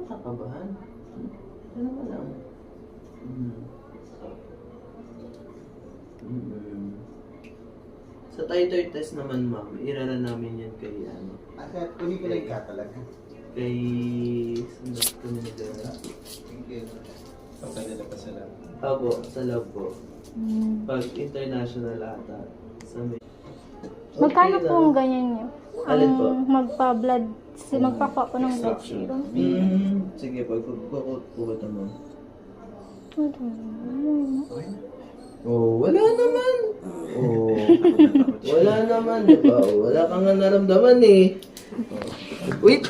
Kakabahan? Ano ba lang? Sa titer test naman, ma'am, irara namin yan kay ano. Sir, kunin ko lang yung catalog. Kay... Saan ko nila? Thank you. Papadala pa sa lab. Opo, sa lab po. Pag international ata. Sa may... Magkano po ang ganyan niyo? Alin po? Magpa-blood, magpakuha po ng blood serum. Sige, pag-quote po ito mo. Oh, wala naman. Oh, wala naman, di ba? Wala kang naramdaman eh. Wait